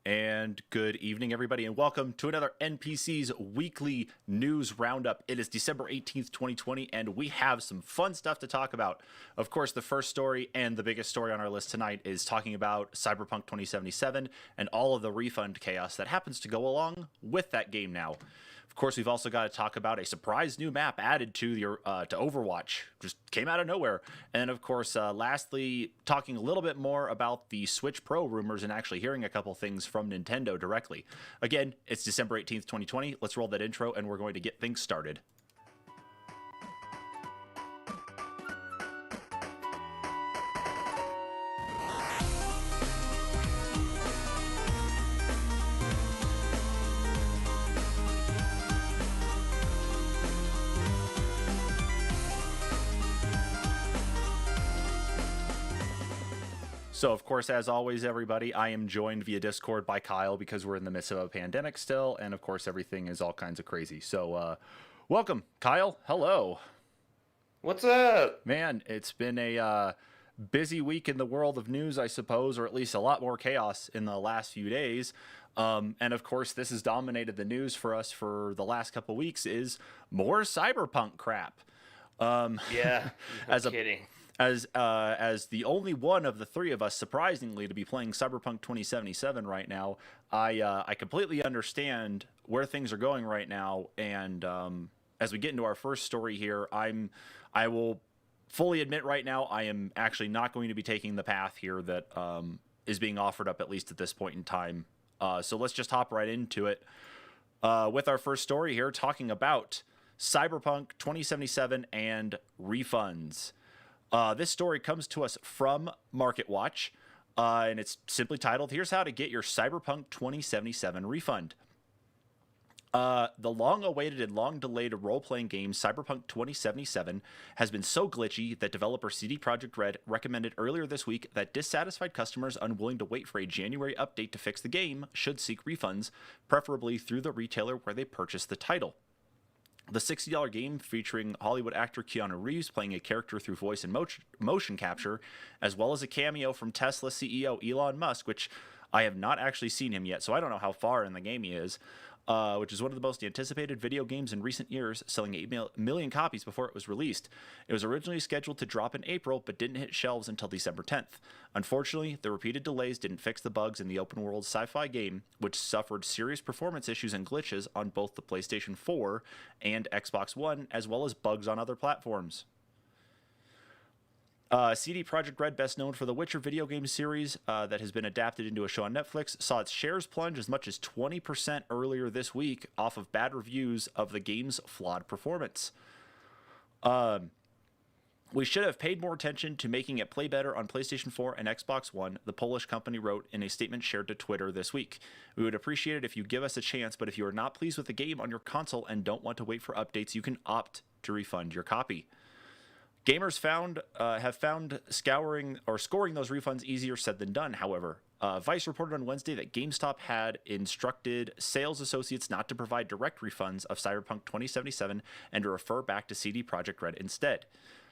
And good evening, everybody, and welcome to another NPCs weekly news roundup. It is December 18th, 2020, and we have some fun stuff to talk about. Of course, the first story and the biggest story on our list tonight is talking about Cyberpunk 2077 and all of the refund chaos that happens to go along with that game now. Of course, we've also got to talk about a surprise new map added to to Overwatch. Just came out of nowhere. And of course, lastly, talking a little bit more about the Switch Pro rumors and actually hearing a couple things from Nintendo directly. Again, it's December 18th, 2020. Let's roll that intro and we're going to get things started. So, of course, as always, everybody, I am joined via Discord by Kyle because we're in the midst of a pandemic still, and of course, everything is all kinds of crazy. So, welcome, Kyle. Hello. What's up? Man, it's been a busy week in the world of news, I suppose, or at least a lot more chaos in the last few days. And of course, this has dominated the news for us for the last couple weeks is more cyberpunk crap. Yeah, no As a kidding. as the only one of the three of us, surprisingly, to be playing Cyberpunk 2077 right now, I completely understand where things are going right now. And as we get into our first story here, I will fully admit right now I am actually not going to be taking the path here that is being offered up, at least at this point in time. So let's just hop right into it with our first story here, talking about Cyberpunk 2077 and refunds. This story comes to us from MarketWatch, and it's simply titled, Here's How to Get Your Cyberpunk 2077 Refund. The long-awaited and long-delayed role-playing game Cyberpunk 2077 has been so glitchy that developer CD Projekt Red recommended earlier this week that dissatisfied customers unwilling to wait for a January update to fix the game should seek refunds, preferably through the retailer where they purchased the title. The $60 game featuring Hollywood actor Keanu Reeves playing a character through voice and motion capture, as well as a cameo from Tesla CEO Elon Musk, which I have not actually seen him yet, so I don't know how far in the game he is, which is one of the most anticipated video games in recent years, selling 8 million copies before it was released. It was originally scheduled to drop in April, but didn't hit shelves until December 10th. Unfortunately, the repeated delays didn't fix the bugs in the open-world sci-fi game, which suffered serious performance issues and glitches on both the PlayStation 4 and Xbox One, as well as bugs on other platforms. CD Projekt Red, best known for the Witcher video game series that has been adapted into a show on Netflix, saw its shares plunge as much as 20% earlier this week off of bad reviews of the game's flawed performance. We should have paid more attention to making it play better on PlayStation 4 and Xbox One, the Polish company wrote in a statement shared to Twitter this week. We would appreciate it if you give us a chance, but if you are not pleased with the game on your console and don't want to wait for updates, you can opt to refund your copy. Gamers have found scouring or scoring those refunds easier said than done, however. Vice reported on Wednesday that GameStop had instructed sales associates not to provide direct refunds of Cyberpunk 2077 and to refer back to CD Projekt Red instead.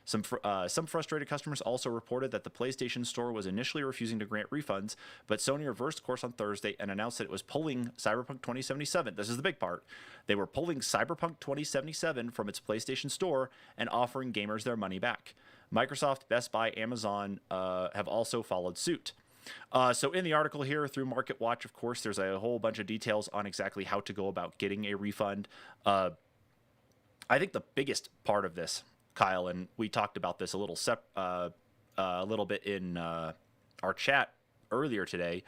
Some frustrated customers also reported that the PlayStation Store was initially refusing to grant refunds, but Sony reversed course on Thursday and announced that it was pulling Cyberpunk 2077. This is the big part. They were pulling Cyberpunk 2077 from its PlayStation Store and offering gamers their money back. Microsoft, Best Buy, Amazon have also followed suit. So in the article here through MarketWatch, of course, there's a whole bunch of details on exactly how to go about getting a refund. I think the biggest part of this, Kyle, and we talked about this a little bit in our chat earlier today,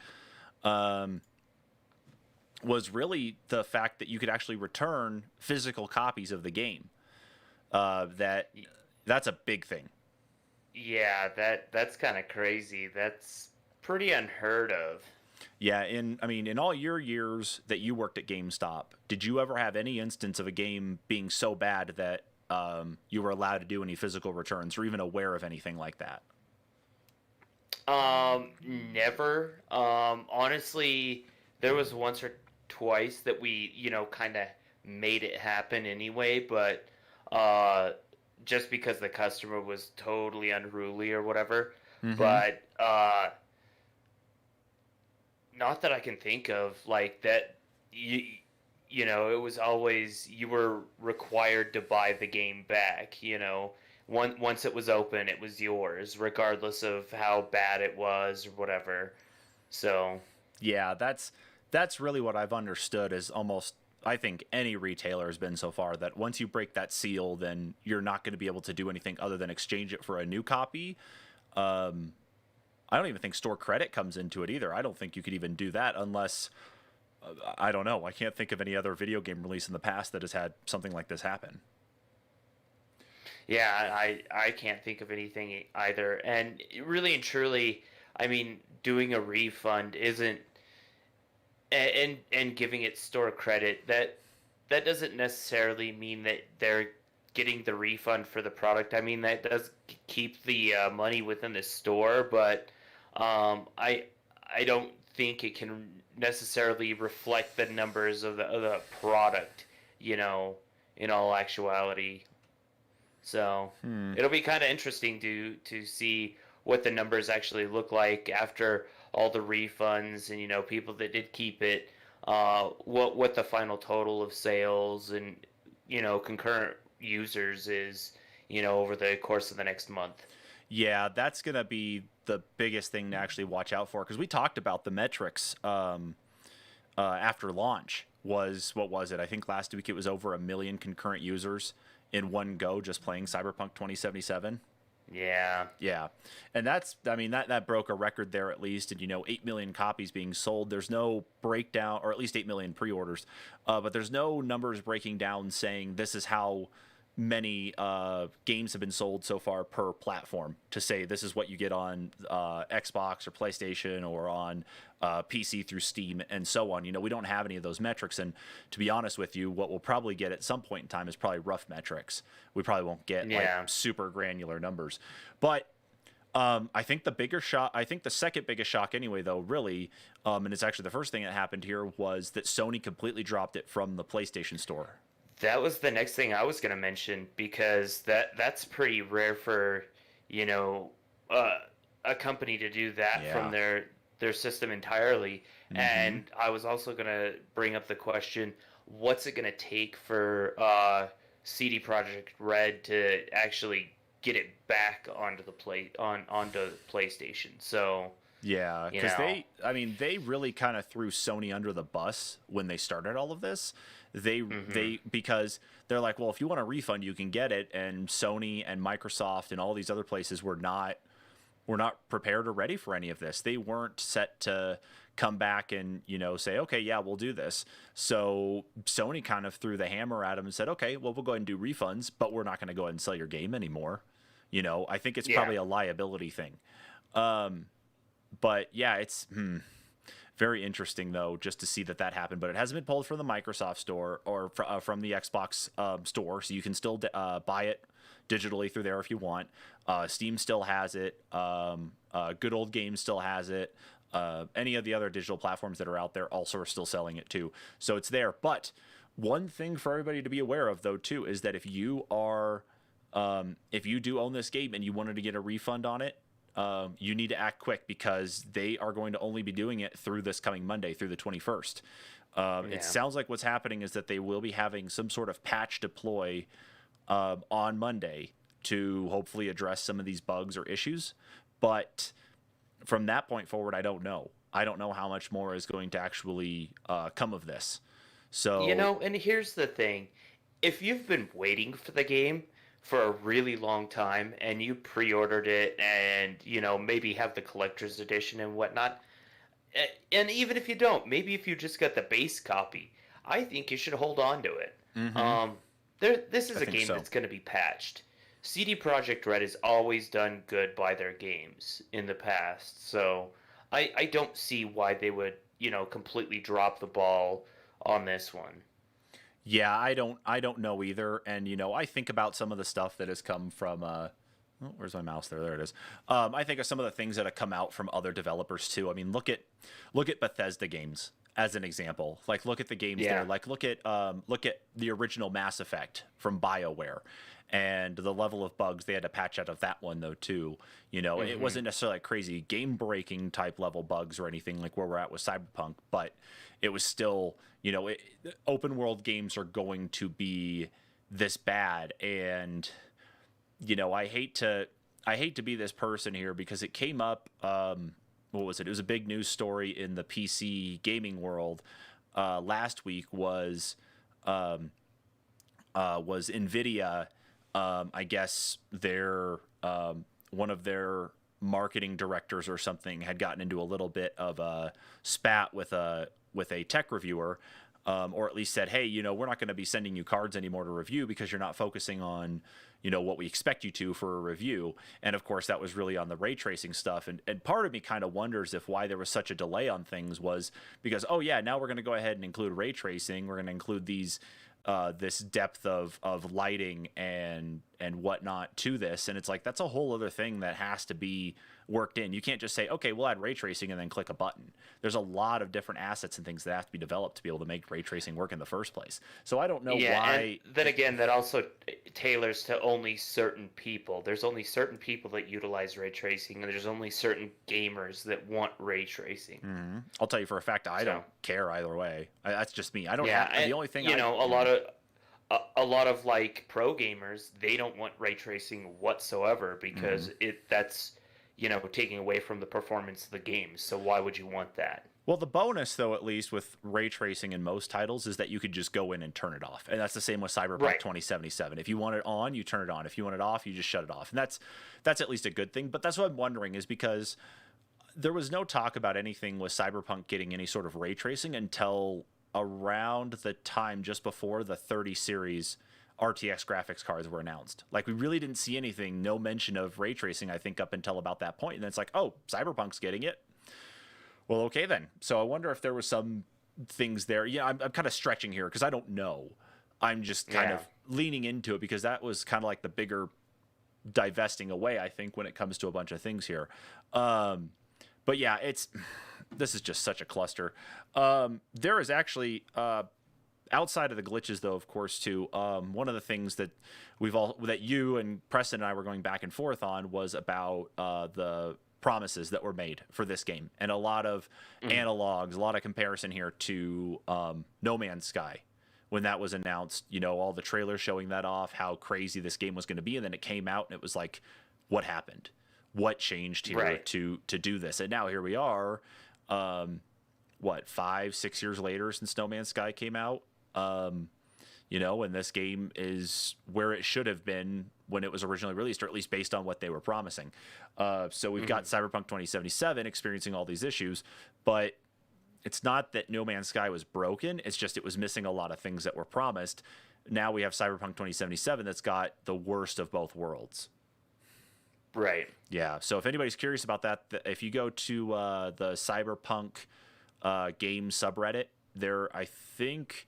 was really the fact that you could actually return physical copies of the game. That's a big thing. Yeah, that's kind of crazy. That's pretty unheard of. Yeah, in all your years that you worked at GameStop, did you ever have any instance of a game being so bad that you were allowed to do any physical returns or even aware of anything like that? Never. Honestly, there was once or twice that we, kind of made it happen anyway, but just because the customer was totally unruly or whatever. Mm-hmm. But not that I can think of. Like that, you know, it was always you were required to buy the game back. You know, once it was open, it was yours, regardless of how bad it was or whatever. So Yeah, that's really what I've understood is almost I think any retailer has been so far that once you break that seal, then you're not going to be able to do anything other than exchange it for a new copy. Um, I don't even think store credit comes into it either. I don't think you could even do that unless I don't know. I can't think of any other video game release in the past that has had something like this happen. yeah, I can't think of anything either. And really and truly, I mean, doing a refund isn't and giving it store credit that doesn't necessarily mean that they're getting the refund for the product. I mean, that does keep the money within the store, but I don't think it can necessarily reflect the numbers of the product, you know, in all actuality. So Hmm. it'll be kind of interesting to see what the numbers actually look like after all the refunds and, you know, people that did keep it. What the final total of sales and, you know, concurrent users is, you know, over the course of the next month. Yeah, that's going to be the biggest thing to actually watch out for because we talked about the metrics after launch. Was what was it? I think last week it was over 1 million concurrent users in one go just playing Cyberpunk 2077. Yeah. Yeah. And that's, I mean, that broke a record there at least. And, 8 million copies being sold. There's no breakdown, or at least 8 million pre orders, but there's no numbers breaking down saying this is how many games have been sold so far per platform to say this is what you get on Xbox or PlayStation or on PC through Steam and so on. We don't have any of those metrics. And to be honest with you, what we'll probably get at some point in time is probably rough metrics. We probably won't get like super granular numbers. But I think the bigger shock, I think the second biggest shock anyway, though, really, and it's actually the first thing that happened here was that Sony completely dropped it from the PlayStation Store. That was the next thing I was going to mention because that's pretty rare for, you know, a company to do that from their system entirely. Mm-hmm. And I was also going to bring up the question, what's it going to take for CD Projekt Red to actually get it back onto onto PlayStation? So yeah, because they really kind of threw Sony under the bus when they started all of this. They because they're like, well, if you want a refund, you can get it, and Sony and Microsoft and all these other places were not prepared or ready for any of this. They weren't set to come back and say, okay, yeah, we'll do this. So Sony kind of threw the hammer at them and said, okay, well, we'll go ahead and do refunds, but we're not going to go ahead and sell your game anymore. I think it's probably a liability thing. But yeah, it's very interesting, though, just to see that happened. But it hasn't been pulled from the Microsoft store or from the Xbox store, so you can still buy it digitally through there if you want. Steam still has it. Good Old Games still has it. Any of the other digital platforms that are out there also are still selling it, too. So it's there. But one thing for everybody to be aware of, though, too, is that if you do own this game and you wanted to get a refund on it, you need to act quick because they are going to only be doing it through this coming Monday, through the 21st. It sounds like what's happening is that they will be having some sort of patch deploy on Monday to hopefully address some of these bugs or issues. But from that point forward, I don't know. I don't know how much more is going to actually come of this. So and here's the thing. If you've been waiting for the game for a really long time and you pre-ordered it and maybe have the collector's edition and whatnot, and even if you don't, maybe if you just got the base copy, I think you should hold on to it. This is a game that's going to be patched. CD Projekt Red has always done good by their games in the past, so I don't see why they would completely drop the ball on this one. Yeah, I don't know either. And, I think about some of the stuff that has come from, where's my mouse there? There it is. I think of some of the things that have come out from other developers too. I mean, look at Bethesda games. as an example. Like, look at the games there. Like, look at the original Mass Effect from BioWare, and the level of bugs they had to patch out of that one though too. You know, it wasn't necessarily like crazy game breaking type level bugs or anything like where we're at with Cyberpunk, but it was still, you know, open world games are going to be this bad. And you know, I hate to be this person here because it came up. What was it? It was a big news story in the PC gaming world last week. Was Nvidia? I guess their one of their marketing directors or something had gotten into a little bit of a spat with a tech reviewer, or at least said, hey, you know, we're not going to be sending you cards anymore to review because you're not focusing on, you know, what we expect you to for a review. And of course that was really on the ray tracing stuff. And part of me kind of wonders if why there was such a delay on things was because, oh yeah, now we're going to go ahead and include ray tracing. We're going to include these, this depth of lighting and whatnot to this. And it's like, that's a whole other thing that has to be worked in. You can't just say, okay, we'll add ray tracing and then click a button. There's a lot of different assets and things that have to be developed to be able to make ray tracing work in the first place. So I don't know why. And then again, that also tailors to only certain people. There's only certain people that utilize ray tracing, and there's only certain gamers that want ray tracing. Mm-hmm. I'll tell you for a fact, I don't care either way. That's just me. I don't have the only thing, you know, a lot of like pro gamers, they don't want ray tracing whatsoever because that's, you know, taking away from the performance of the game. So why would you want that? Well, the bonus, though, at least with ray tracing in most titles, is that you could just go in and turn it off. And that's the same with Cyberpunk 2077. If you want it on, you turn it on. If you want it off, you just shut it off. And that's at least a good thing. But that's what I'm wondering is because there was no talk about anything with Cyberpunk getting any sort of ray tracing until around the time just before the 30 series RTX graphics cards were announced. Like, we really didn't see anything, no mention of ray tracing, I think, up until about that point. And then it's like, oh, Cyberpunk's getting it. Well, okay then. So I wonder if there was some things there. Yeah, I'm kind of stretching here because I don't know. I'm just kind of leaning into it because that was kind of like the bigger divesting away, I think, when it comes to a bunch of things here. But yeah, this is just such a cluster. There is actually outside of the glitches, though, of course, too. One of the things that that you and Preston and I were going back and forth on was about the promises that were made for this game, and a lot of analogs, a lot of comparison here to No Man's Sky. When that was announced, you know, all the trailers showing that off, how crazy this game was going to be, and then it came out and it was like, what happened? What changed here to do this? And now here we are, 5-6 years later since No Man's Sky came out. You know, and this game is where it should have been when it was originally released, or at least based on what they were promising. So we've got Cyberpunk 2077 experiencing all these issues, but it's not that No Man's Sky was broken. It's just it was missing a lot of things that were promised. Now we have Cyberpunk 2077 that's got the worst of both worlds. Right. Yeah. So if anybody's curious about that, if you go to the Cyberpunk game subreddit, I think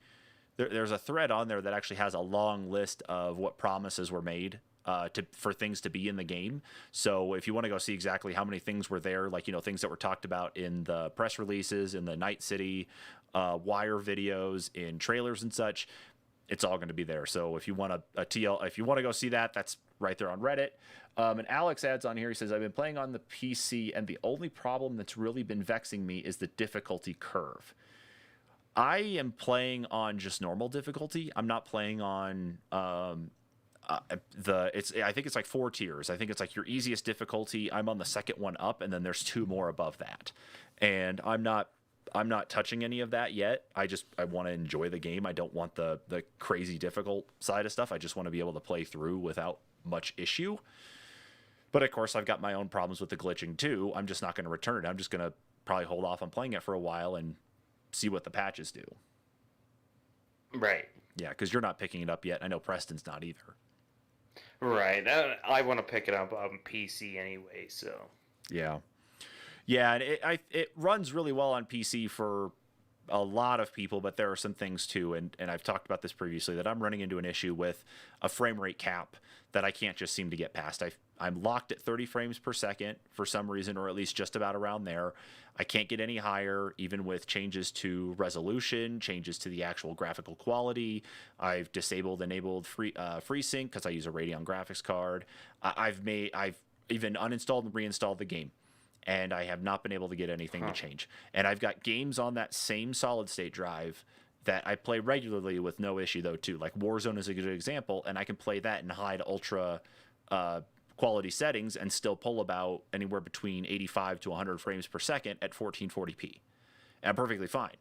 there's a thread on there that actually has a long list of what promises were made for things to be in the game. So if you want to go see exactly how many things were there, like, you know, things that were talked about in the press releases, in the Night City wire videos, in trailers and such, it's all going to be there. So if you want if you want to go see that, that's right there on Reddit. And Alex adds on here, he says, I've been playing on the PC, and the only problem that's really been vexing me is the difficulty curve. I am playing on just normal difficulty. I'm not playing on I think it's like 4 tiers. I think it's like your easiest difficulty. I'm on the second one up, and then there's 2 more above that. And I'm not touching any of that yet. I want to enjoy the game. I don't want the crazy difficult side of stuff. I just want to be able to play through without much issue. But of course, I've got my own problems with the glitching too. I'm just not going to return it. I'm just going to probably hold off on playing it for a while and see what the patches do. Right. Yeah, because you're not picking it up yet. I know Preston's not either. Right. I want to pick it up on PC anyway, so. Yeah. Yeah, and it runs really well on PC for a lot of people, but there are some things too, and I've talked about this previously, that I'm running into an issue with a frame rate cap that I can't just seem to get past. I'm locked at 30 frames per second for some reason, or at least just about around there. I can't get any higher, even with changes to resolution, changes to the actual graphical quality. I've enabled FreeSync because I use a Radeon graphics card. I've even uninstalled and reinstalled the game, and I have not been able to get anything to change. And I've got games on that same solid state drive that I play regularly with no issue, though, too. Like Warzone is a good example, and I can play that in high to ultra quality settings and still pull about anywhere between 85 to 100 frames per second at 1440p. And I'm perfectly fine.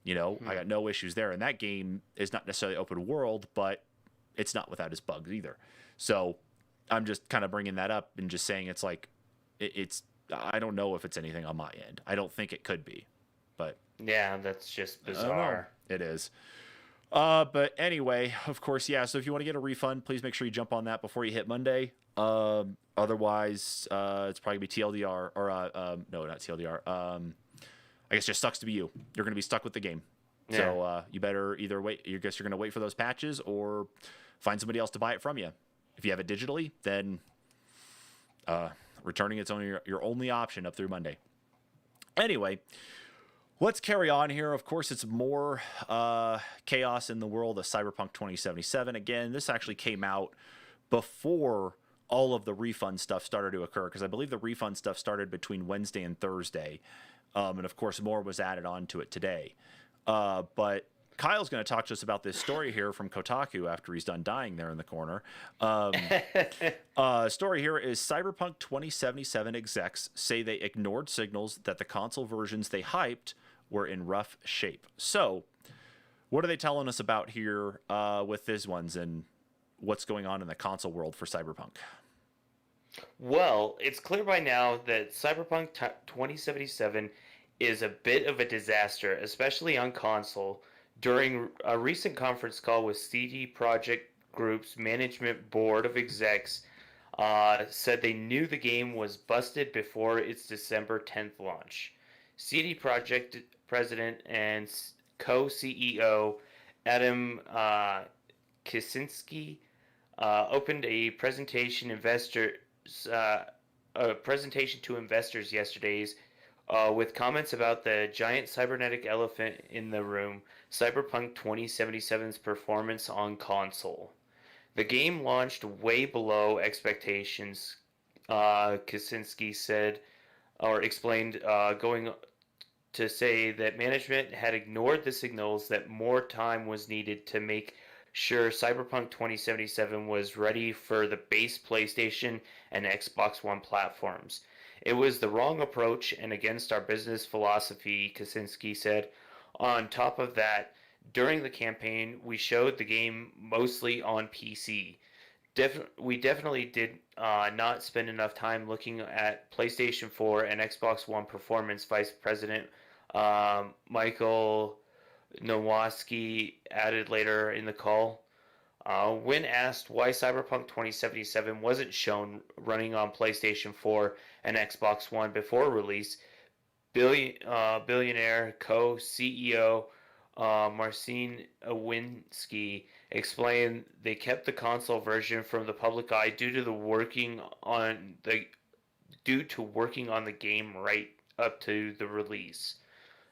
I got no issues there. And that game is not necessarily open world, but it's not without its bugs either. So I'm just kind of bringing that up and just saying it's like, I don't know if it's anything on my end. I don't think it could be, but yeah, that's just bizarre. It is. But anyway, of course, yeah. So if you want to get a refund, please make sure you jump on that before you hit Monday. Otherwise, it's probably gonna be TLDR or no, not TLDR. I guess just sucks to be you. You're gonna be stuck with the game. Yeah. So you better either wait. I guess you're gonna wait for those patches or find somebody else to buy it from you. If you have it digitally, then returning it's only your only option up through Monday. Anyway, let's carry on here. Of course, it's more chaos in the world of Cyberpunk 2077. Again, this actually came out before all of the refund stuff started to occur, because I believe the refund stuff started between Wednesday and Thursday. And of course, more was added on to it today. But Kyle's going to talk to us about this story here from Kotaku after he's done dying there in the corner. Story here is Cyberpunk 2077 execs say they ignored signals that the console versions they hyped were in rough shape. So, what are they telling us about here with these ones and what's going on in the console world for Cyberpunk? Well, it's clear by now that Cyberpunk 2077 is a bit of a disaster, especially on console. During a recent conference call with CD Projekt Group's management board of execs, said they knew the game was busted before its December 10th launch. CD Projekt president and co-CEO Adam Kaczynski opened a presentation to investors yesterday with comments about the giant cybernetic elephant in the room, Cyberpunk 2077's performance on console. The game launched way below expectations, Kaczynski said, or explained, going to say that management had ignored the signals that more time was needed to make sure Cyberpunk 2077 was ready for the base PlayStation and Xbox One platforms. It was the wrong approach and against our business philosophy, Kaczynski said. On top of that, during the campaign, we showed the game mostly on PC. We definitely did not spend enough time looking at PlayStation 4 and Xbox One performance, Vice President Michael Nowosky added later in the call. When asked why Cyberpunk 2077 wasn't shown running on PlayStation 4 and Xbox One before release, billionaire co-CEO Marcin Awinski explained they kept the console version from the public eye due to working on the game right up to the release.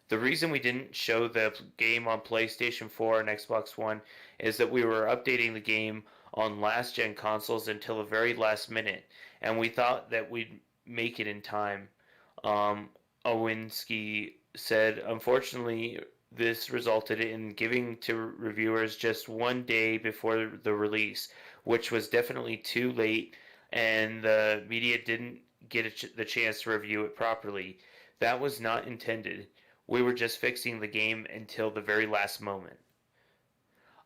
The reason we didn't show the game on PlayStation 4 and Xbox One is that we were updating the game on last-gen consoles until the very last minute, and we thought that we'd make it in time, Owinski said. Unfortunately, this resulted in giving to reviewers just one day before the release, which was definitely too late, and the media didn't get the chance to review it properly. That was not intended. We were just fixing the game until the very last moment.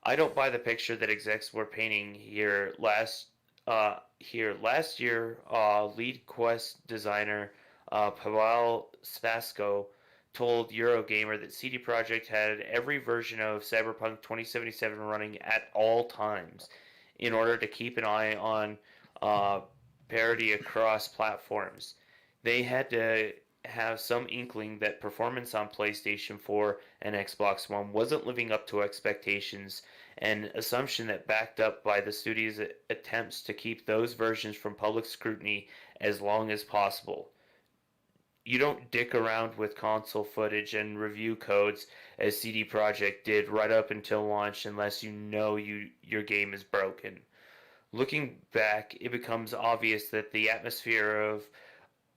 I don't buy the picture that execs were painting here. Last year, lead quest designer Pavel Spasko told Eurogamer that CD Projekt had every version of Cyberpunk 2077 running at all times in order to keep an eye on parity across platforms. They had to have some inkling that performance on PlayStation 4 and Xbox One wasn't living up to expectations, an assumption that backed up by the studio's attempts to keep those versions from public scrutiny as long as possible. You don't dick around with console footage and review codes as CD Projekt did right up until launch unless you know your game is broken. Looking back, it becomes obvious that the atmosphere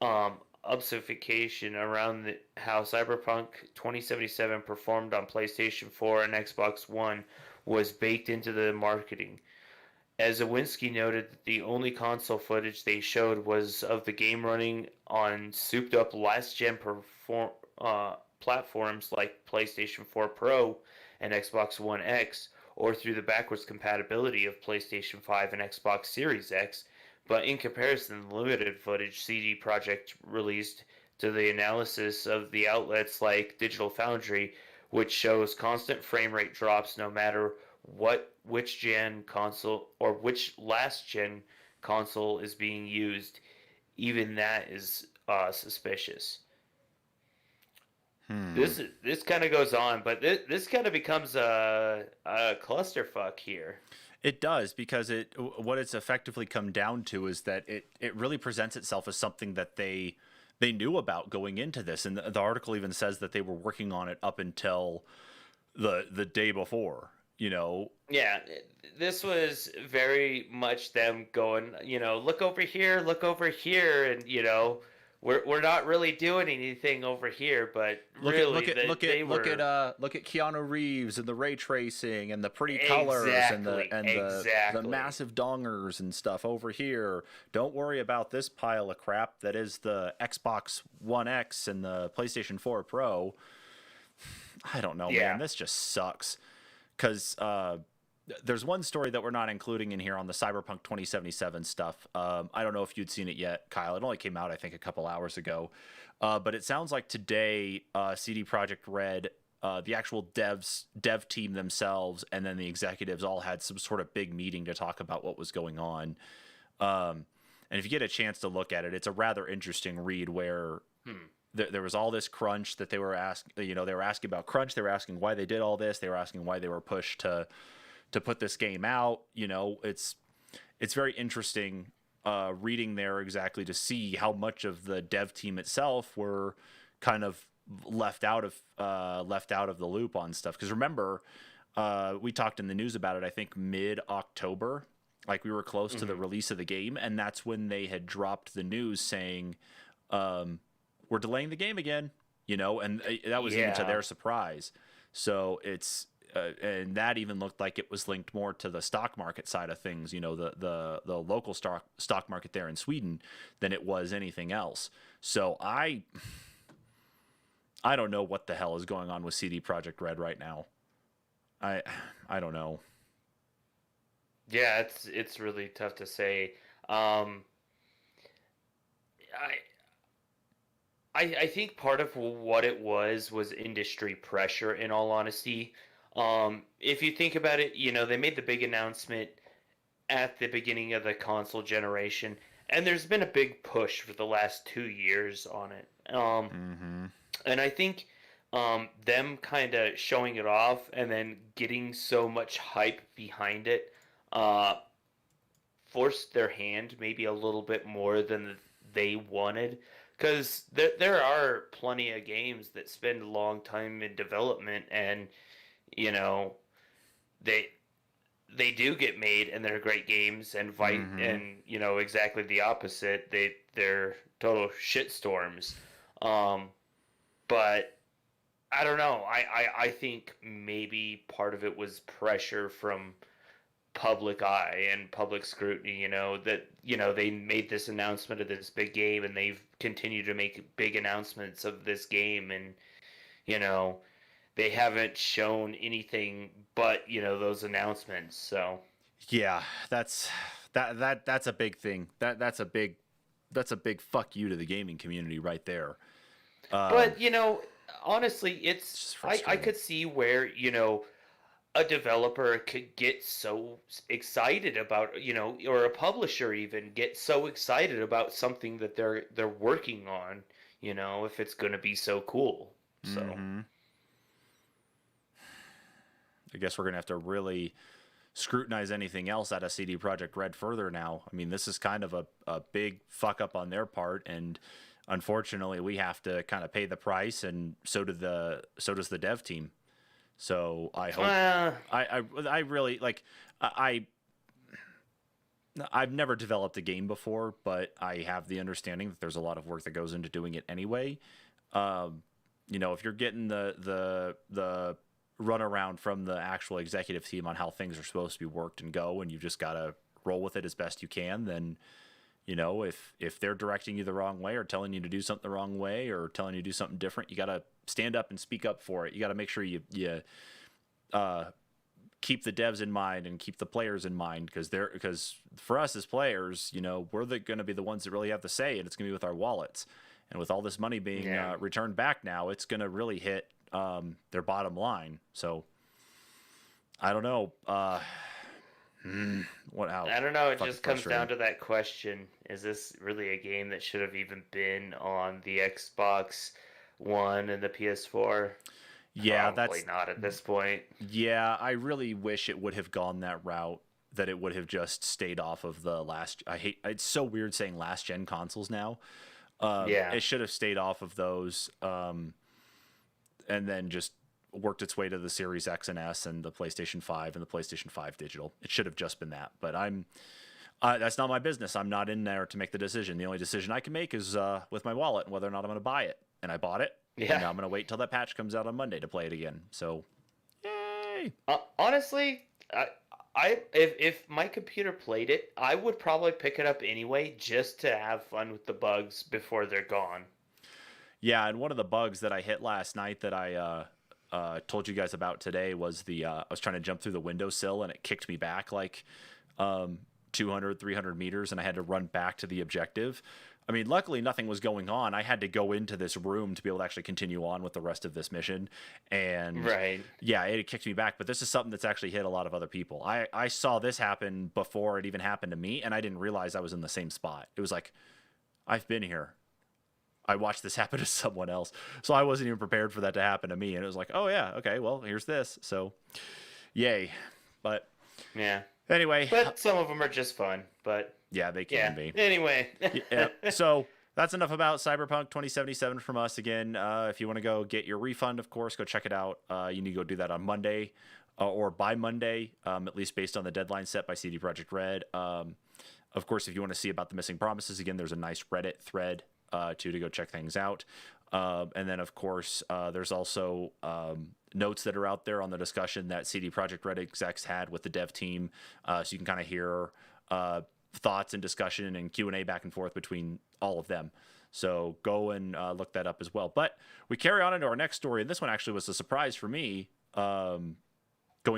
of obfuscation around how Cyberpunk 2077 performed on PlayStation 4 and Xbox One was baked into the marketing. As Zawinski noted, the only console footage they showed was of the game running on souped-up last-gen platforms like PlayStation 4 Pro and Xbox One X, or through the backwards compatibility of PlayStation 5 and Xbox Series X, but in comparison, the limited footage CD Projekt released to the analysis of the outlets like Digital Foundry, which shows constant frame rate drops no matter which gen console or which last gen console is being used, even that is suspicious. This kind of goes on, but this kind of becomes a clusterfuck here. It does, because what it's effectively come down to is that it really presents itself as something that they knew about going into this, and the article even says that they were working on it up until the day before. Yeah, this was very much them going, look over here, and we're not really doing anything over here, but look at Keanu Reeves and the ray tracing and the pretty colors and the massive dongers and stuff over here. Don't worry about this pile of crap that is the Xbox One X and the PlayStation 4 Pro. I don't know, man. This just sucks. Because there's one story that we're not including in here on the Cyberpunk 2077 stuff. I don't know if you'd seen it yet, Kyle. It only came out, I think, a couple hours ago. But it sounds like today CD Projekt Red, the actual dev team themselves, and then the executives all had some sort of big meeting to talk about what was going on. And if you get a chance to look at it, it's a rather interesting read where... There was all this crunch that they were asking. They were asking about crunch. They were asking why they did all this. They were asking why they were pushed to put this game out. It's very interesting reading there exactly to see how much of the dev team itself were kind of left out of the loop on stuff. Because remember, we talked in the news about it. I think mid-October, like we were close to the release of the game, and that's when they had dropped the news saying. We're delaying the game again, and that was even to their surprise. So it's and that even looked like it was linked more to the stock market side of things, the local stock market there in Sweden, than it was anything else. So I don't know what the hell is going on with CD Projekt Red right now. I don't know. Yeah, it's really tough to say. I think part of what it was industry pressure, in all honesty. If you think about it, they made the big announcement at the beginning of the console generation, and there's been a big push for the last 2 years on it. And I think them kind of showing it off and then getting so much hype behind it forced their hand maybe a little bit more than they wanted. Because there are plenty of games that spend a long time in development, and they do get made, and they're great games, and and exactly the opposite. They're total shitstorms. But I don't know. I think maybe part of it was pressure from public eye and public scrutiny, that they made this announcement of this big game, and they've continued to make big announcements of this game, and they haven't shown anything but those announcements. So yeah, that's a big thing. That's a big fuck you to the gaming community right there. But honestly, it's I could see where a developer could get so excited about, or a publisher even get so excited about something that they're working on, if it's going to be so cool. So, Mm-hmm. I guess we're gonna have to really scrutinize anything else out of CD Projekt Red further now. I mean, this is kind of a big fuck up on their part, and unfortunately, we have to kind of pay the price, and so does the dev team. So I hope I really like I I've never developed a game before, but I have the understanding that there's a lot of work that goes into doing it anyway. Um, if you're getting the runaround from the actual executive team on how things are supposed to be worked and go, and you just gotta roll with it as best you can, then if they're directing you the wrong way or telling you to do something the wrong way or telling you to do something different, you gotta stand up and speak up for it. You gotta make sure you keep the devs in mind and keep the players in mind, because for us as players, we're going to be the ones that really have the say, and it's going to be with our wallets. And with all this money being returned back now, it's going to really hit their bottom line. So I don't know. I don't know. It just comes down to that question: is this really a game that should have even been on the Xbox One and the PS4? Yeah, probably not at this point. Yeah, I really wish it would have gone that route. That it would have just stayed off of the last. It's so weird saying last gen consoles now. It should have stayed off of those, and then just worked its way to the Series X and S and the PlayStation 5 and the PlayStation 5 digital. It should have just been that. But that's not my business. I'm not in there to make the decision. The only decision I can make is with my wallet and whether or not I'm going to buy it. And I bought it. Yeah. And now I'm going to wait till that patch comes out on Monday to play it again. So, yay! Honestly, if my computer played it, I would probably pick it up anyway just to have fun with the bugs before they're gone. Yeah, and one of the bugs that I hit last night that I told you guys about today was I was trying to jump through the windowsill and it kicked me back like 200, 300 meters, and I had to run back to the objective. I mean, luckily nothing was going on. I had to go into this room to be able to actually continue on with the rest of this mission. And yeah, it kicked me back, but this is something that's actually hit a lot of other people. I saw this happen before it even happened to me, and I didn't realize I was in the same spot. It was like, I've been here. I watched this happen to someone else. So I wasn't even prepared for that to happen to me. And it was like, oh yeah, okay, well, here's this. So yay. But yeah. Anyway. But some of them are just fun, but yeah, they can be. Anyway. Yeah. So that's enough about Cyberpunk 2077 from us. Again, if you want to go get your refund, of course, go check it out. You need to go do that on Monday or by Monday, at least based on the deadline set by CD Projekt Red. Of course, if you want to see about the missing promises, again, there's a nice Reddit thread to go check things out. And then, of course, there's also notes that are out there on the discussion that CD Projekt Red execs had with the dev team. So you can kind of hear thoughts and discussion and Q&A back and forth between all of them. So go and look that up as well. But we carry on into our next story. And this one actually was a surprise for me going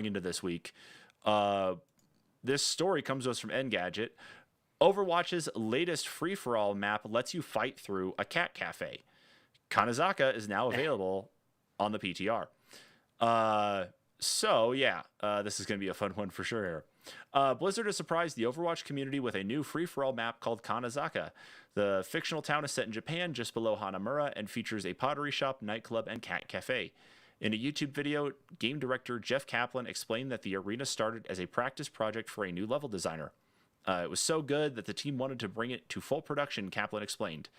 into this week. This story comes to us from Engadget. Overwatch's latest free-for-all map lets you fight through a cat cafe. Kanazaka is now available on the PTR. So, yeah, this is going to be a fun one for sure here. Blizzard has surprised the Overwatch community with a new free-for-all map called Kanazaka. The fictional town is set in Japan, just below Hanamura, and features a pottery shop, nightclub, and cat cafe. In a YouTube video, game director Jeff Kaplan explained that the arena started as a practice project for a new level designer. It was so good that the team wanted to bring it to full production, Kaplan explained.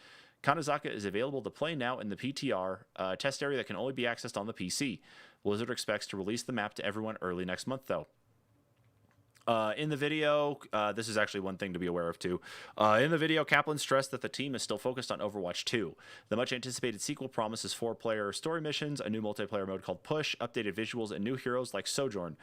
Kanazaka is available to play now in the PTR, test area that can only be accessed on the PC. Blizzard expects to release the map to everyone early next month, though. In the video, this is actually one thing to be aware of, too. In the video, Kaplan stressed that the team is still focused on Overwatch 2. The much-anticipated sequel promises 4-player story missions, a new multiplayer mode called Push, updated visuals, and new heroes like Sojourn.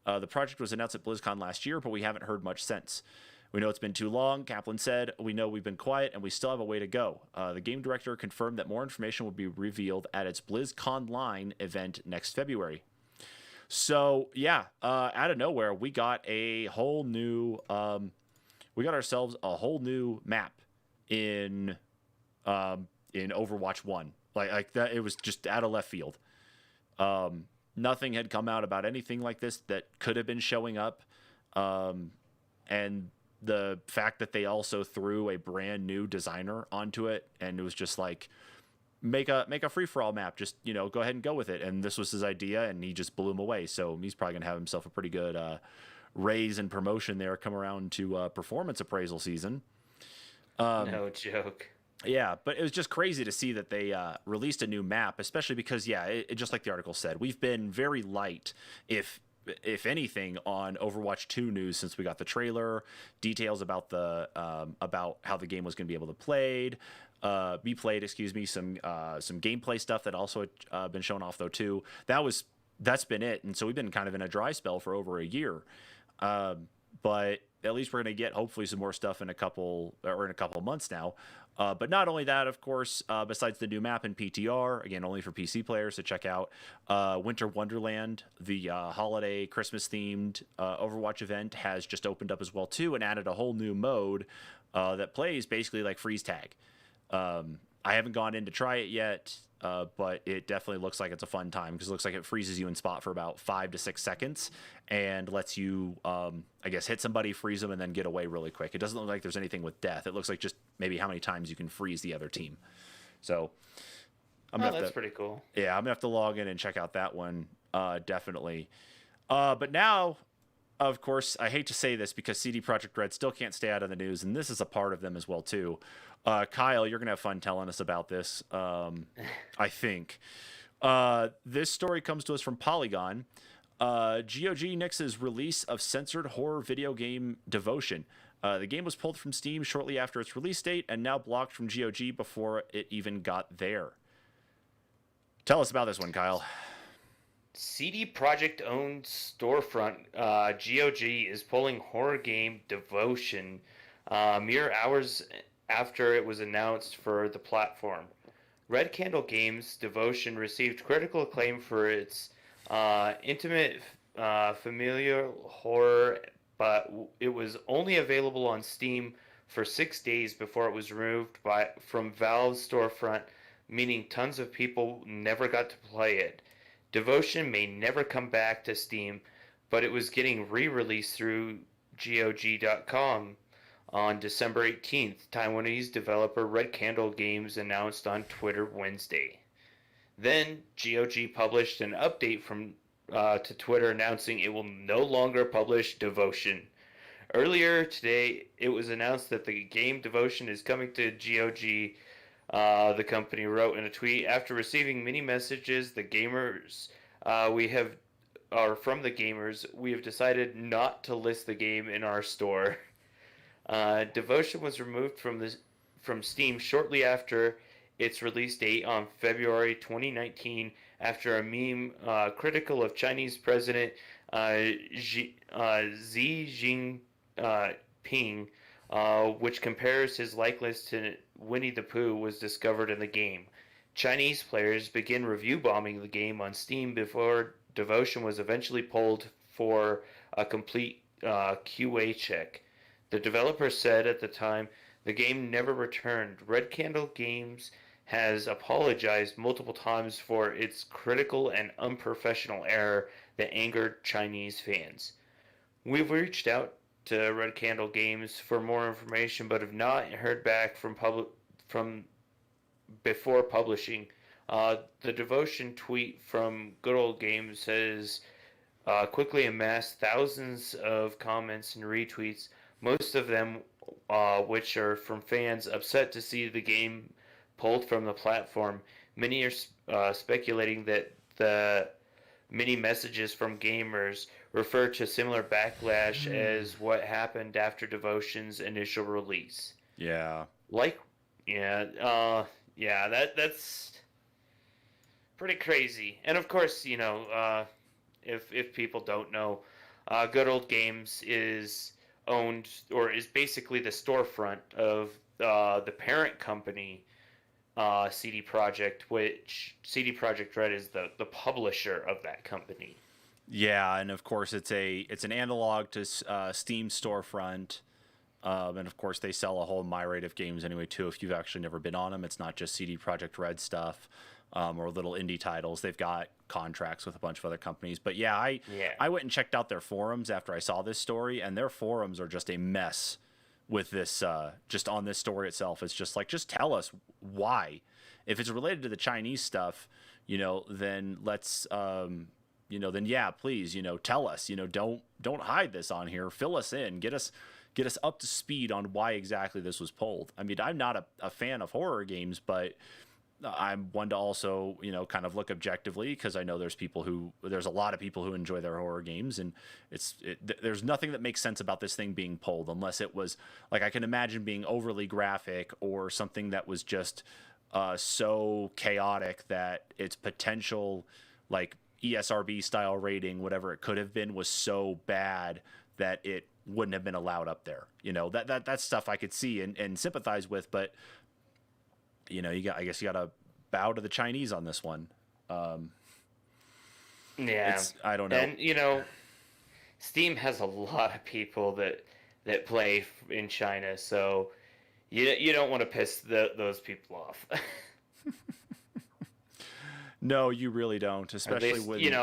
The project was announced at BlizzCon last year, but we haven't heard much since. We know it's been too long, Kaplan said. We know we've been quiet, and we still have a way to go. The game director confirmed that more information will be revealed at its BlizzConline event next February. So, yeah, out of nowhere, we got a whole new... we got ourselves a whole new map in Overwatch 1. Like that, it was just out of left field. Nothing had come out about anything like this that could have been showing up. And the fact that they also threw a brand new designer onto it, and it was just like, make a free for all map. Just go ahead and go with it. And this was his idea, and he just blew him away. So he's probably gonna have himself a pretty good raise and promotion there come around to performance appraisal season. No joke. Yeah, but it was just crazy to see that they released a new map, especially because just like the article said, we've been very light, if anything, on Overwatch 2 news since we got the trailer, details about the about how the game was going to be able to be played, excuse me, some gameplay stuff that also had been shown off though too. That's been it, and so we've been kind of in a dry spell for over a year. But at least we're going to get hopefully some more stuff in a couple months now. But not only that, of course, besides the new map in PTR, again, only for PC players to check out, Winter Wonderland, the holiday Christmas-themed Overwatch event, has just opened up as well, too, and added a whole new mode that plays basically like freeze tag. I haven't gone in to try it yet, but it definitely looks like it's a fun time because it looks like it freezes you in spot for about 5 to 6 seconds and lets you, I guess, hit somebody, freeze them, and then get away really quick. It doesn't look like there's anything with death. It looks like just maybe how many times you can freeze the other team. So that's pretty cool. Yeah, I'm going to have to log in and check out that one, definitely. But now, of course, I hate to say this because CD Projekt Red still can't stay out of the news, and this is a part of them as well, too. Kyle, you're going to have fun telling us about this, I think. This story comes to us from Polygon. GOG nixes release of censored horror video game Devotion. The game was pulled from Steam shortly after its release date and now blocked from GOG before it even got there. Tell us about this one, Kyle. CD Projekt owned storefront GOG is pulling horror game Devotion mere hours after it was announced for the platform. Red Candle Games' Devotion received critical acclaim for its intimate, familiar horror, but it was only available on Steam for 6 days before it was removed from Valve's storefront, meaning tons of people never got to play it. Devotion may never come back to Steam, but it was getting re-released through GOG.com on December 18th. Taiwanese developer Red Candle Games announced on Twitter Wednesday. Then GOG published an update to Twitter announcing it will no longer publish Devotion. Earlier today, it was announced that the game Devotion is coming to GOG. The company wrote in a tweet, after receiving many messages, from the gamers, we have decided not to list the game in our store. Devotion was removed from Steam shortly after its release date on February 2019 after a meme critical of Chinese President Xi Jinping, which compares his likeness to Winnie the Pooh, was discovered in the game. Chinese players began review bombing the game on Steam before Devotion was eventually pulled for a complete QA check. The developer said at the time the game never returned. Red Candle Games has apologized multiple times for its critical and unprofessional error that angered Chinese fans. We've reached out to Red Candle Games for more information, but have not heard back from before publishing. The Devotion tweet from Good Old Games says quickly amassed thousands of comments and retweets, most of them which are from fans upset to see the game pulled from the platform. Many are speculating that the many messages from gamers refer to similar backlash as what happened after Devotion's initial release. Yeah. That's pretty crazy. And of course, if people don't know, Good Old Games is owned, or is basically the storefront of the parent company, CD Projekt, which CD Projekt Red is the publisher of that company. Yeah, and of course it's an analog to Steam storefront, and of course they sell a whole myriad of games anyway too. If you've actually never been on them, it's not just CD Projekt Red stuff or little indie titles. They've got contracts with a bunch of other companies. But I went and checked out their forums after I saw this story, and their forums are just a mess with this, just on this story itself. It's just like, just tell us why. If it's related to the Chinese stuff, then let's, then yeah, please, tell us, don't hide this on here. Fill us in, get us up to speed on why exactly this was pulled. I mean, I'm not a fan of horror games, but I'm one to also, kind of look objectively, because I know there's a lot of people who enjoy their horror games, and there's nothing that makes sense about this thing being pulled unless it was like, I can imagine being overly graphic or something that was just so chaotic that its potential like ESRB style rating, whatever it could have been, was so bad that it wouldn't have been allowed up there. That's stuff I could see and sympathize with, but I guess you got to bow to the Chinese on this one. Yeah, I don't know. And Steam has a lot of people that play in China, so you don't want to piss those people off. No, you really don't, especially when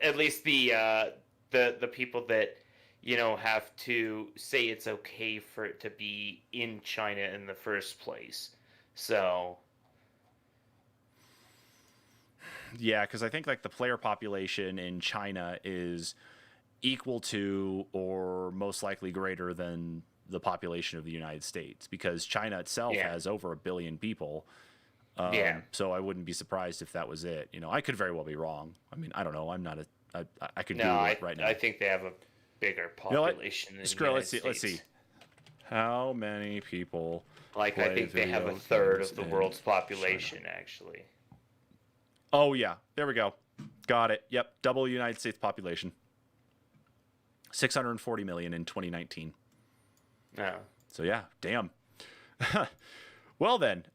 at least the people that have to say it's okay for it to be in China in the first place. So yeah, because I think like the player population in China is equal to or most likely greater than the population of the United States, because China itself has over 1 billion people. So I wouldn't be surprised if that was it. I could very well be wrong. I mean, I don't know. I'm not I could Google it right now. I think they have a bigger population than the United States. Let's see. How many people? Like, I think they have a third of the world's population, actually. Oh, yeah. There we go. Got it. Yep. Double the United States population. 640 million in 2019. Oh. So, yeah. Damn. Well, then.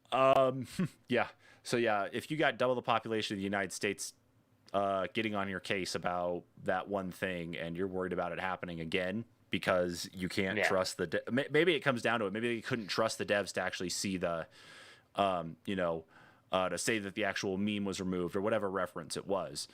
Yeah. So, yeah, if you got double the population of the United States getting on your case about that one thing, and you're worried about it happening again because you can't trust the maybe it comes down to it. Maybe they couldn't trust the devs to actually see the, to say that the actual meme was removed or whatever reference it was.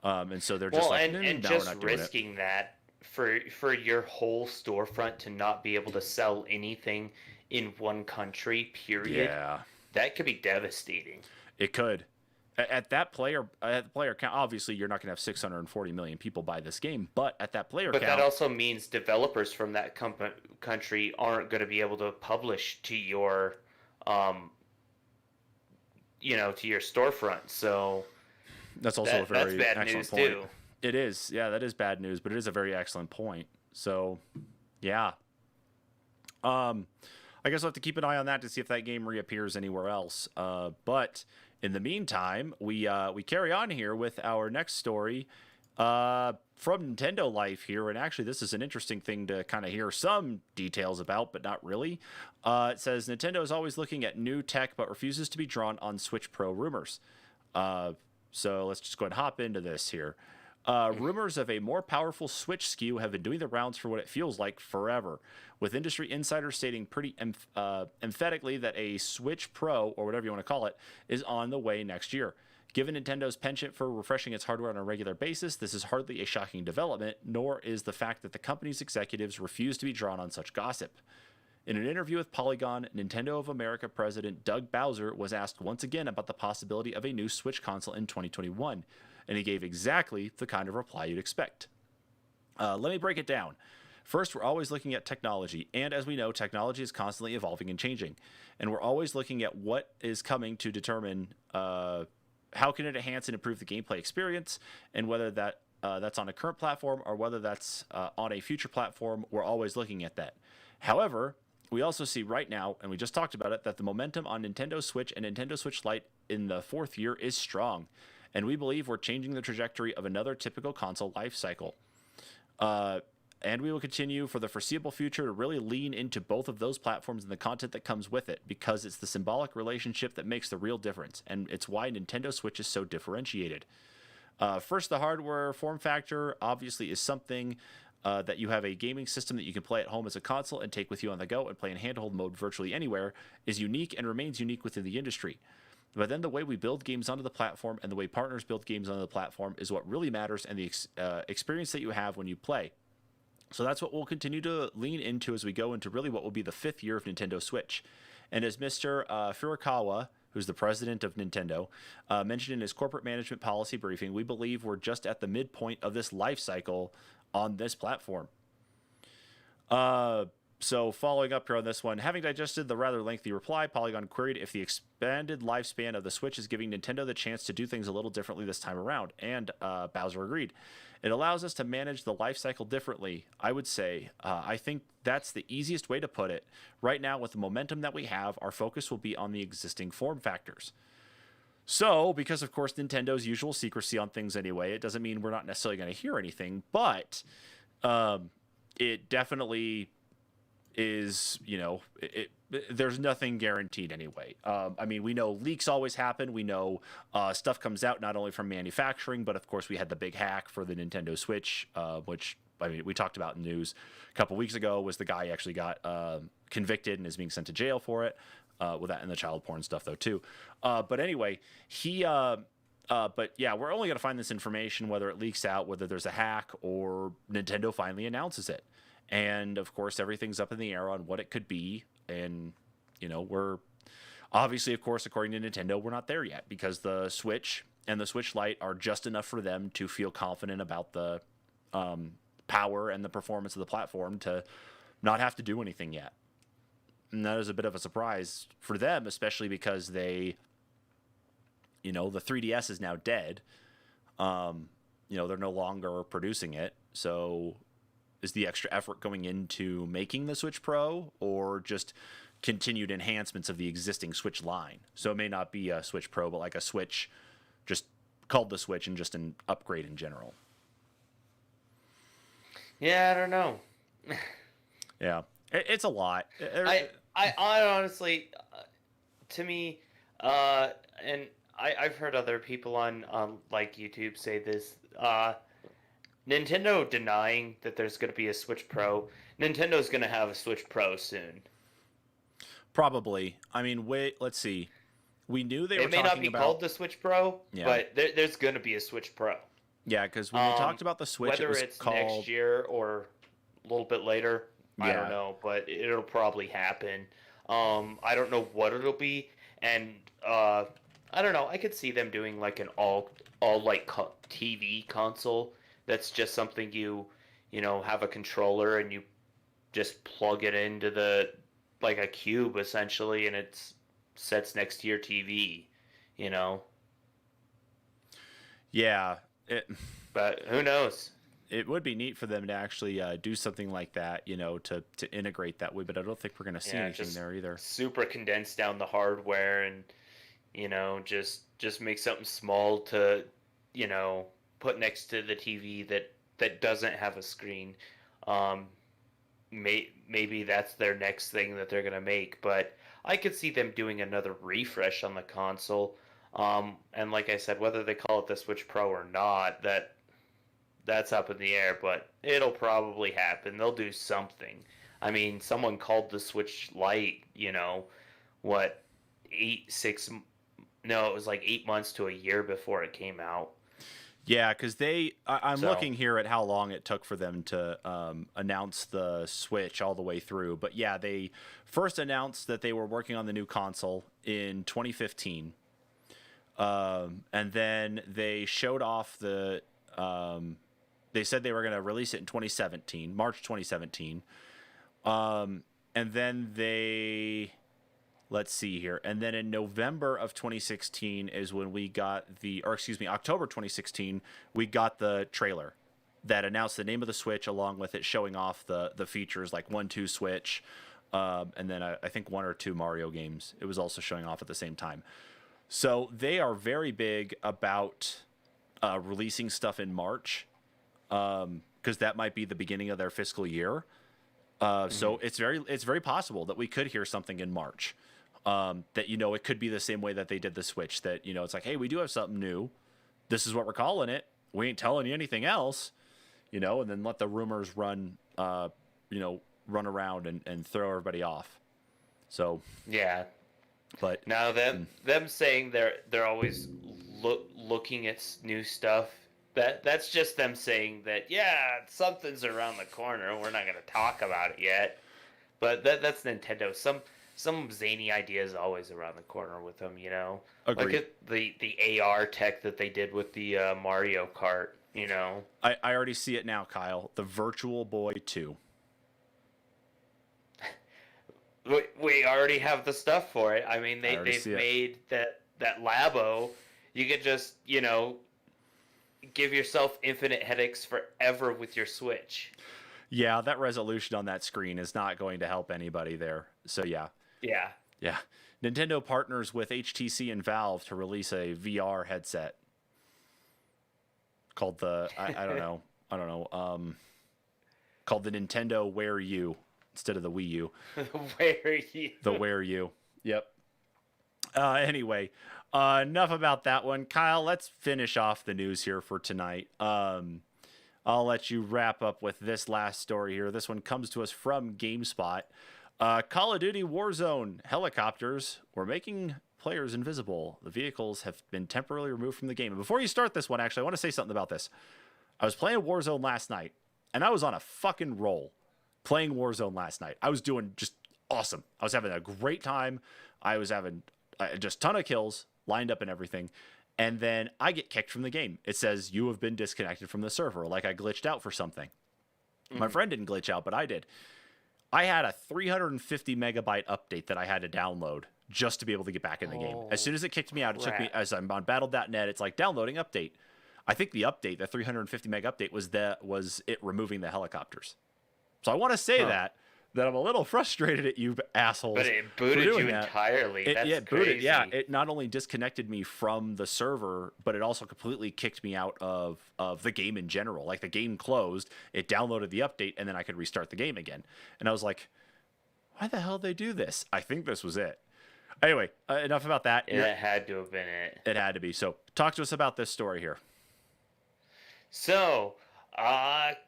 And so they're just and just risking that for your whole storefront to not be able to sell anything in one country, period. Yeah. That could be devastating. It could. At the player count, obviously you're not going to have 640 million people buy this game, but at that player count... But that also means developers from that country aren't going to be able to publish to your, to your storefront. So that's also a very that's bad excellent news point. too. It is. Yeah, that is bad news, but it is a very excellent point. So, yeah. I guess I'll have to keep an eye on that to see if that game reappears anywhere else. But in the meantime, we carry on here with our next story from Nintendo Life here. And actually, this is an interesting thing to kind of hear some details about, but not really. It says Nintendo is always looking at new tech, but refuses to be drawn on Switch Pro rumors. So let's just go ahead and hop into this here. Rumors of a more powerful Switch SKU have been doing the rounds for what it feels like forever, with industry insiders stating pretty emphatically that a Switch Pro, or whatever you want to call it, is on the way next year. Given Nintendo's penchant for refreshing its hardware on a regular basis, this is hardly a shocking development, nor is the fact that the company's executives refuse to be drawn on such gossip. In an interview with Polygon, Nintendo of America president Doug Bowser was asked once again about the possibility of a new Switch console in 2021, and he gave exactly the kind of reply you'd expect. Let me break it down. First, we're always looking at technology, and as we know, technology is constantly evolving and changing, and we're always looking at what is coming to determine how can it enhance and improve the gameplay experience, and whether that's on a current platform or whether that's on a future platform. We're always looking at that. However, we also see right now, and we just talked about it, that the momentum on Nintendo Switch and Nintendo Switch Lite in the fourth year is strong, and we believe we're changing the trajectory of another typical console life cycle. And we will continue for the foreseeable future to really lean into both of those platforms and the content that comes with it, because it's the symbolic relationship that makes the real difference, and it's why Nintendo Switch is so differentiated. First, the hardware form factor obviously is something that you have a gaming system that you can play at home as a console and take with you on the go and play in handheld mode virtually anywhere is unique and remains unique within the industry. But then the way we build games onto the platform and the way partners build games onto the platform is what really matters, and the experience that you have when you play. So that's what we'll continue to lean into as we go into really what will be the 5th year of Nintendo Switch. And as Mr. Furukawa, who's the president of Nintendo, mentioned in his corporate management policy briefing, we believe we're just at the midpoint of this life cycle on this platform. So following up here on this one, having digested the rather lengthy reply, Polygon queried if the expanded lifespan of the Switch is giving Nintendo the chance to do things a little differently this time around, and Bowser agreed. It allows us to manage the life cycle differently, I would say. I think that's the easiest way to put it. Right now, with the momentum that we have, our focus will be on the existing form factors. So, because of course Nintendo's usual secrecy on things anyway, it doesn't mean we're not necessarily going to hear anything, but it definitely is, there's nothing guaranteed anyway. I mean, we know leaks always happen. We know stuff comes out not only from manufacturing, but of course we had the big hack for the Nintendo Switch, which, I mean, we talked about in the news a couple weeks ago, was the guy actually got convicted and is being sent to jail for it, with that and the child porn stuff though too. But anyway, but yeah, we're only going to find this information whether it leaks out, whether there's a hack, or Nintendo finally announces it. And of course, everything's up in the air on what it could be. And, we're obviously, of course, according to Nintendo, we're not there yet, because the Switch and the Switch Lite are just enough for them to feel confident about the power and the performance of the platform to not have to do anything yet. And that is a bit of a surprise for them, especially because the 3DS is now dead. They're no longer producing it. So is the extra effort going into making the Switch Pro, or just continued enhancements of the existing Switch line? So it may not be a Switch Pro, but like a Switch just called the Switch, and just an upgrade in general. Yeah, I don't know. Yeah, it's a lot. I honestly, to me, and I've heard other people on like YouTube say this. Nintendo denying that there's going to be a Switch Pro. Nintendo's going to have a Switch Pro soon. Probably. I mean, wait. Let's see. We knew they were talking about. It may not be called the Switch Pro, but there's going to be a Switch Pro. Yeah, because when we talked about the Switch, whether it was it's called next year or a little bit later, I don't know, but it'll probably happen. I don't know what it'll be, and I don't know. I could see them doing like an all like TV console. That's just something you have a controller and you just plug it into like a cube essentially, and it sets next to your TV. Yeah. But who knows? It would be neat for them to actually do something like that, to integrate that way. But I don't think we're going to see anything there either. Super condense down the hardware and, just make something small to, put next to the TV that doesn't have a screen. Maybe that's their next thing that they're going to make. But I could see them doing another refresh on the console. And like I said, whether they call it the Switch Pro or not, that's up in the air, but it'll probably happen. They'll do something. I mean, someone called the Switch Lite, it was like 8 months to a year before it came out. Yeah, because I'm looking here at how long it took for them to announce the Switch all the way through. But yeah, they first announced that they were working on the new console in 2015. And then they showed off they said they were going to release it in 2017, March 2017. And then let's see here. And then in November of 2016 is when we got October 2016, we got the trailer that announced the name of the Switch, along with it showing off the features like 1-2 Switch. And then I think 1 or 2 Mario games. It was also showing off at the same time. So they are very big about releasing stuff in March, because that might be the beginning of their fiscal year. So it's very possible that we could hear something in March. That it could be the same way that they did the Switch. That it's like, hey, we do have something new. This is what we're calling it. We ain't telling you anything else. And then let the rumors run around and throw everybody off. So yeah. But now them saying they're always looking at new stuff That's just them saying that, yeah, something's around the corner. We're not going to talk about it yet. But that's Nintendo. Some zany ideas always around the corner with them, you know. Agreed. Like the AR tech that they did with the Mario Kart, you know. I already see it now, Kyle. The Virtual Boy 2. We already have the stuff for it. I mean, they've it. made that Labo. You could just, you know, give yourself infinite headaches forever with your Switch. Yeah, that resolution on that screen is not going to help anybody there. So yeah. Yeah. Yeah. Nintendo partners with HTC and Valve to release a VR headset called the I don't know. Called the Nintendo Wear U instead of the Wii U. Wear U. The Wear U. Yep. Anyway, enough about that one. Kyle, let's finish off the news here for tonight. I'll let you wrap up with this last story here. This one comes to us from GameSpot. Call of Duty Warzone helicopters were making players invisible. The vehicles have been temporarily removed from the game. And before you start this one, actually, I want to say something about this. I was playing Warzone last night, and I was on a fucking roll playing Warzone last night. I was doing just awesome. I was having a great time. I was having just a ton of kills lined up and everything. And then I get kicked from the game. It says, you have been disconnected from the server, like I glitched out for something. My friend didn't glitch out, but I did. I had a 350 megabyte update that I had to download just to be able to get back in the game. As soon as it kicked me out, it took me, as I'm on battle.net, it's like downloading update. I think the update, the 350 meg update, was it removing the helicopters. So I want to say that I'm a little frustrated at you assholes. But it booted you entirely. That's crazy. Yeah, it not only disconnected me from the server, but it also completely kicked me out of the game in general. Like the game closed, it downloaded the update, and then I could restart the game again. And I was like, why the hell did they do this? I think this was it. Anyway, enough about that. Yeah, it had to have been it. It had to be. So talk to us about this story here. So,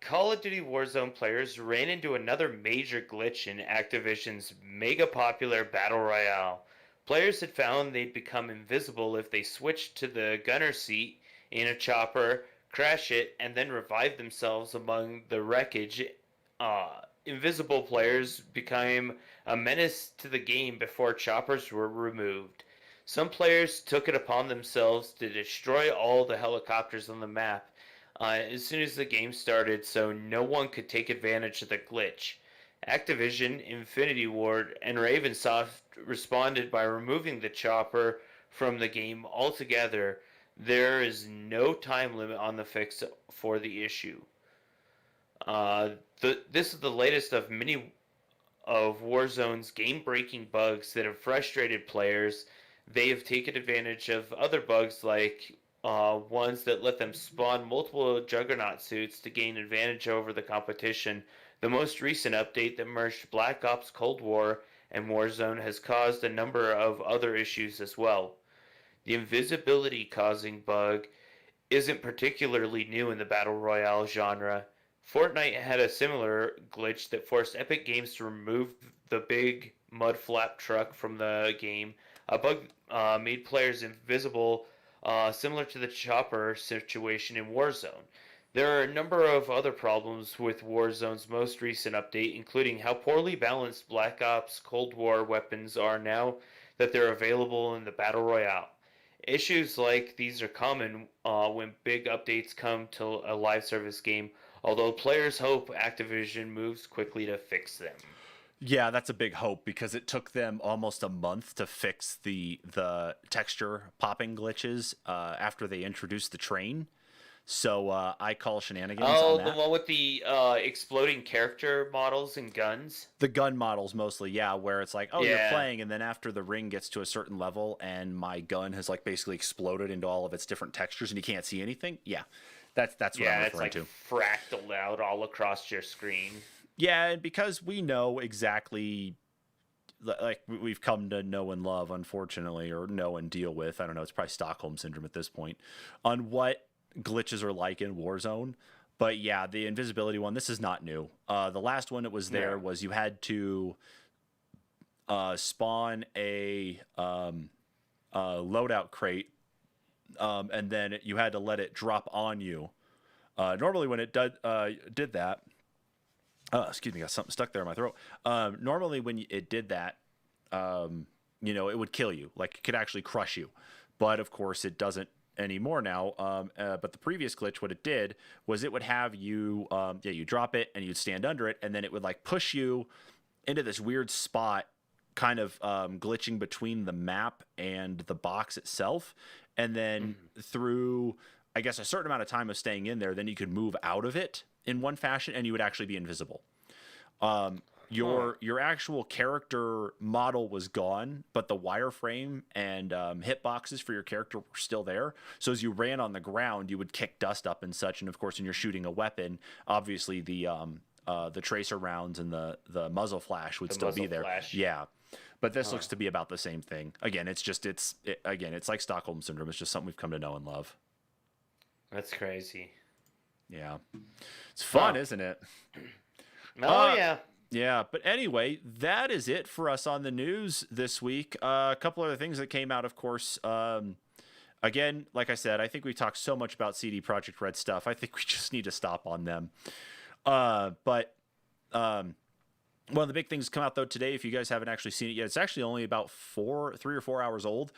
Call of Duty Warzone players ran into another major glitch in Activision's mega popular Battle Royale. Players had found they'd become invisible if they switched to the gunner seat in a chopper, crash it, and then revive themselves among the wreckage. Invisible players became a menace to the game before choppers were removed. Some players took it upon themselves to destroy all the helicopters on the map as soon as the game started, so no one could take advantage of the glitch. Activision, Infinity Ward, and Ravensoft responded by removing the chopper from the game altogether. There is no time limit on the fix for the issue. This is the latest of many of Warzone's game-breaking bugs that have frustrated players. They have taken advantage of other bugs like ones that let them spawn multiple Juggernaut suits to gain advantage over the competition. The most recent update that merged Black Ops Cold War and Warzone has caused a number of other issues as well. The invisibility causing bug isn't particularly new in the Battle Royale genre. Fortnite had a similar glitch that forced Epic Games to remove the big mud flap truck from the game. A bug made players invisible, similar to the chopper situation in Warzone. There are a number of other problems with Warzone's most recent update, including how poorly balanced Black Ops Cold War weapons are now that they're available in the Battle Royale. Issues like these are common when big updates come to a live service game, although players hope Activision moves quickly to fix them. Yeah, that's a big hope because it took them almost a month to fix the texture popping glitches after they introduced the train. So I call shenanigans on that. Oh, the one with the exploding character models and guns? The gun models mostly, yeah, where it's like, you're playing, and then after the ring gets to a certain level and my gun has like basically exploded into all of its different textures and you can't see anything. Yeah, that's what I'm referring to. Yeah, it's like fractaled out all across your screen. Yeah, and because we know exactly, like we've come to know and love, unfortunately, or know and deal with, I don't know, it's probably Stockholm Syndrome at this point, on what glitches are like in Warzone. But yeah, the invisibility one, this is not new. The last one that was there was you had to spawn a loadout crate and then you had to let it drop on you. Normally, when it did that, excuse me, got something stuck there in my throat. Normally, when it did that, it would kill you. Like, it could actually crush you. But of course, it doesn't anymore now. But the previous glitch, what it did was it would have you, you drop it and you'd stand under it, and then it would like push you into this weird spot, kind of glitching between the map and the box itself. And then through, I guess, a certain amount of time of staying in there, then you could move out of it in one fashion and you would actually be invisible. Your actual character model was gone, but the wireframe and hitboxes for your character were still there. So as you ran on the ground, you would kick dust up and such. And of course, when you're shooting a weapon, obviously the tracer rounds and the muzzle flash would still be there. Flash. Yeah. But this looks to be about the same thing. Again, it's like Stockholm Syndrome. It's just something we've come to know and love. That's crazy. Yeah. It's fun, isn't it? Oh, yeah. Yeah, but anyway, that is it for us on the news this week. A couple other things that came out, of course. Again, like I said, I think we talked so much about CD Projekt Red stuff. I think we just need to stop on them. But one of the big things come out, though, today, if you guys haven't actually seen it yet, it's actually only about 3 or 4 hours old,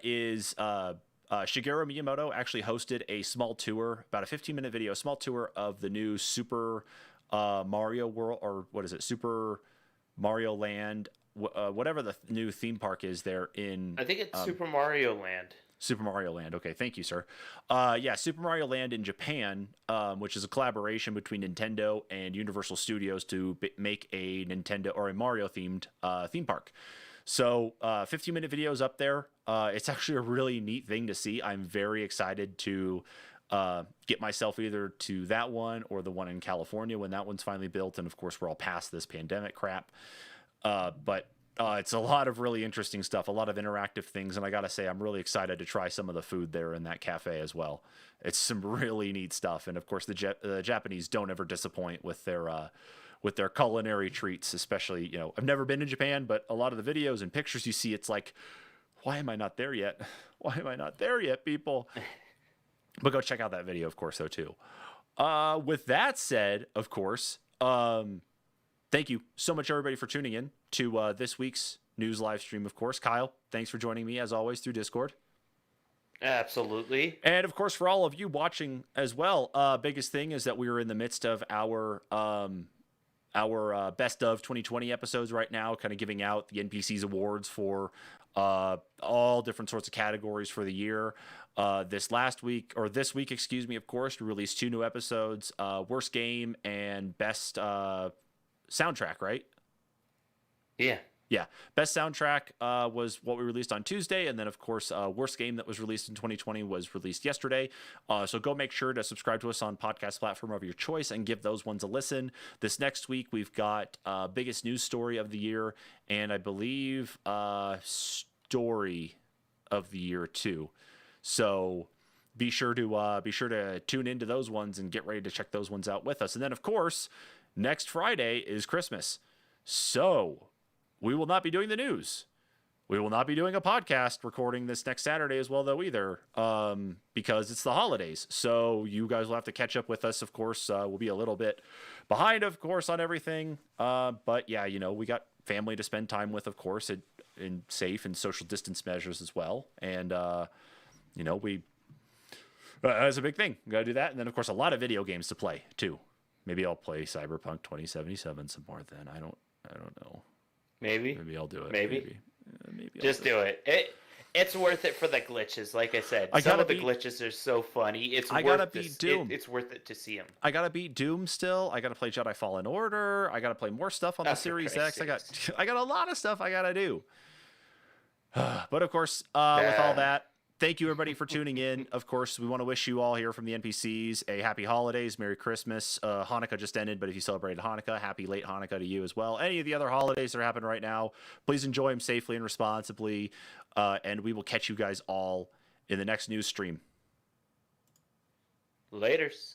is Shigeru Miyamoto actually hosted a small tour, about a 15-minute video, a small tour of the new Super Mario World, or what is it, Super Mario Land, whatever the new theme park is there in... I think it's Super Mario Land. Super Mario Land. Okay, thank you, sir. Super Mario Land in Japan, which is a collaboration between Nintendo and Universal Studios to make a Nintendo or a Mario themed theme park. So 15-minute videos up there. It's actually a really neat thing to see. I'm very excited to get myself either to that one or the one in California when that one's finally built. And of course, we're all past this pandemic crap. But it's a lot of really interesting stuff, a lot of interactive things. And I got to say, I'm really excited to try some of the food there in that cafe as well. It's some really neat stuff. And of course, the Japanese don't ever disappoint with their culinary treats, especially, I've never been to Japan, but a lot of the videos and pictures you see, it's like, why am I not there yet? Why am I not there yet, people? But go check out that video, of course, though, too. With that said, of course, thank you so much, everybody, for tuning in to this week's news live stream, of course. Kyle, thanks for joining me, as always, through Discord. Absolutely. And, of course, for all of you watching as well, biggest thing is that we are in the midst of our best of 2020 episodes right now, kind of giving out the NPCs awards for all different sorts of categories for the year. This week, of course, we released 2 new episodes, worst game and best soundtrack, right? Yeah. Best soundtrack was what we released on Tuesday. And then, of course, worst game that was released in 2020 was released yesterday. So go make sure to subscribe to us on podcast platform of your choice and give those ones a listen. This next week, we've got biggest news story of the year. And I believe story of the year, too. So be sure to tune into those ones and get ready to check those ones out with us. And then, of course, next Friday is Christmas. So we will not be doing the news. We will not be doing a podcast recording this next Saturday as well, though, either, because it's the holidays. So you guys will have to catch up with us, of course. We'll be a little bit behind, of course, on everything. But, yeah, we got family to spend time with, of course, in safe and social distance measures as well. And, we that's a big thing. We got to do that. And then, of course, a lot of video games to play, too. Maybe I'll play Cyberpunk 2077 some more then. I don't know. Maybe I'll do it. Maybe Just do it. It's worth it for the glitches. Like I said, some of the glitches are so funny. It's worth it to see them. I gotta beat Doom still. I gotta play Jedi Fallen Order. I gotta play more stuff on the Series X. I got a lot of stuff I gotta do. But of course, with all that, thank you everybody for tuning in. Of course, we want to wish you all here from the NPCs a happy holidays, Merry Christmas. Hanukkah just ended, but if you celebrated Hanukkah, happy late Hanukkah to you as well. Any of the other holidays that are happening right now, please enjoy them safely and responsibly. And we will catch you guys all in the next news stream. Laters.